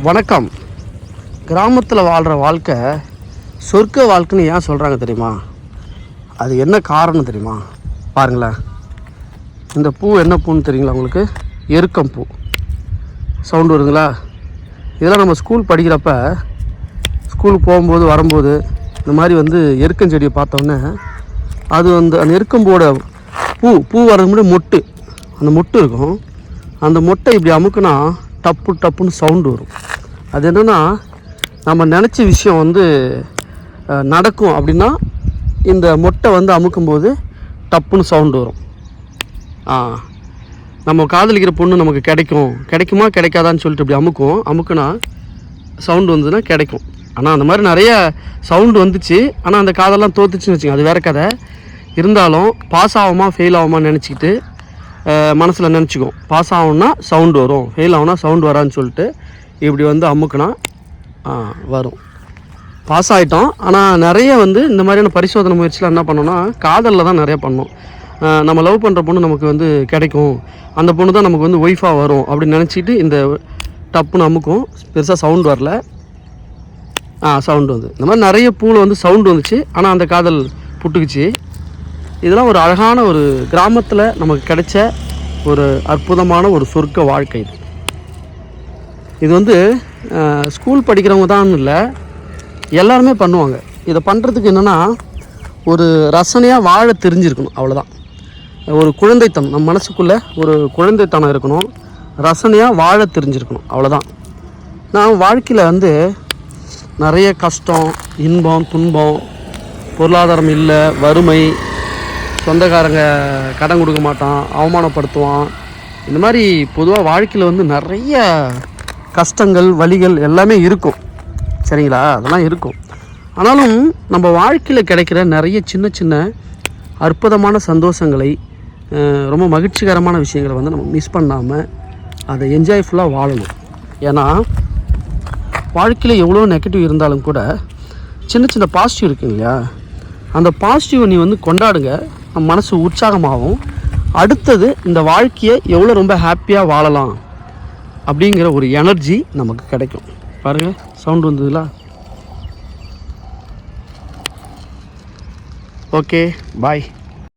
வணக்கம். கிராமத்தில் வாழ்கிற வாழ்க்கை சொர்க்க வாழ்க்கைன்னு ஏன் சொல்கிறாங்க தெரியுமா? அது என்ன காரணம் தெரியுமா? பாருங்களேன், இந்த பூ என்ன பூன்னு தெரியுங்களா உங்களுக்கு? எருக்கம் பூ. சவுண்டு வருதுங்களா? இதெல்லாம் நம்ம ஸ்கூல் படிக்கிறப்ப, ஸ்கூலுக்கு போகும்போது வரும்போது இந்த மாதிரி எருக்கம் செடியை பார்த்தோன்னே அது அந்த எருக்கம்போட பூ வர்றது முன்னாடி மொட்டு, அந்த மொட்டு இருக்கும். அந்த மொட்டை இப்படி அமுக்குனா டப்பு டப்புன்னு சவுண்டு வரும். அது என்னென்னா, நம்ம நினச்ச விஷயம் நடக்கும் அப்படின்னா இந்த மொட்டை அமுக்கும்போது டப்புன்னு சவுண்டு வரும். நம்ம காதலிக்கிற பொண்ணு நமக்கு கிடைக்குமா கிடைக்காதான்னு சொல்லிட்டு இப்படி அமுக்குனா சவுண்டு வந்ததுன்னா கிடைக்கும். ஆனால் அந்த மாதிரி நிறைய சவுண்டு வந்துச்சு. ஆனால் அந்த காதெல்லாம் தோத்துச்சுன்னு வச்சுங்க, அது வேறு கதை. இருந்தாலும் பாஸ் ஆகுமா ஃபெயில் ஆகுமா நினச்சிக்கிட்டு மனசில் நினச்சிக்கும். பாஸ் ஆகும்னா சவுண்டு வரும், ஃபெயில் ஆகும்னா சவுண்டு வரான்னு சொல்லிட்டு இப்படி அமுக்குனா வரும். பாஸ் ஆகிட்டோம். ஆனால் நிறைய இந்த மாதிரியான பரிசோதனை முயற்சியில் என்ன பண்ணோன்னா, காதலில் தான் நிறைய பண்ணோம். நம்ம லவ் பண்ணுற பொண்ணு நமக்கு கிடைக்கும், அந்த பொண்ணு தான் நமக்கு ஒய்ஃபாக வரும் அப்படின்னு நினச்சிட்டு இந்த டப்புன்னு அமுக்கும். பெருசாக சவுண்டு வரல, சவுண்டு வந்து இந்த மாதிரி நிறைய பூவில் சவுண்டு வந்துச்சு. ஆனால் அந்த காதல் புட்டுக்குச்சு. இதெல்லாம் ஒரு அழகான ஒரு கிராமத்தில் நமக்கு கிடைச்ச ஒரு அற்புதமான ஒரு சொர்க்க வாழ்க்கை. இது ஸ்கூல் படிக்கிறவங்க தான் இல்லை, எல்லாருமே பண்ணுவாங்க. இதை பண்ணுறதுக்கு என்னென்னா, ஒரு ரசனையாக வாழ தெரிஞ்சிருக்கணும், அவ்வளோதான். ஒரு குழந்தைத்தனம், நம்ம மனசுக்குள்ளே ஒரு குழந்தைத்தனம் இருக்கணும், ரசனையாக வாழ தெரிஞ்சிருக்கணும், அவ்வளோதான். நான் வாழ்க்கையில் நிறைய கஷ்டம், இன்பம், துன்பம், பொருளாதாரம் இல்லை, வறுமை, சொந்தக்காரங்க கடன் கொடுக்க மாட்டான், அவமானப்படுத்துவான், இந்த மாதிரி பொதுவாக வாழ்க்கையில் நிறைய கஷ்டங்கள், வலிகள் எல்லாமே இருக்கும், சரிங்களா? அதெல்லாம் இருக்கும். ஆனாலும் நம்ம வாழ்க்கையில் கிடைக்கிற நிறைய சின்ன சின்ன அற்புதமான சந்தோஷங்களை, ரொம்ப மகிழ்ச்சிகரமான விஷயங்களை நம்ம மிஸ் பண்ணாமல் அதை என்ஜாய்ஃபுல்லாக வாழணும். ஏன்னா வாழ்க்கையில் எவ்வளோ நெகட்டிவ் இருந்தாலும் கூட சின்ன சின்ன பாசிட்டிவ் இருக்குங்க இல்லையா? அந்த பாசிட்டிவை நீ கொண்டாடுங்க, நம்ம மனசு உற்சாகமாகும். அடுத்தது இந்த வாழ்க்கையை எவ்வளோ ரொம்ப ஹாப்பியாக வாழலாம் அப்படிங்கிற ஒரு எனர்ஜி நமக்கு கிடைக்கும். பாருங்கள், சவுண்டு வந்ததுல. ஓகே, பாய்.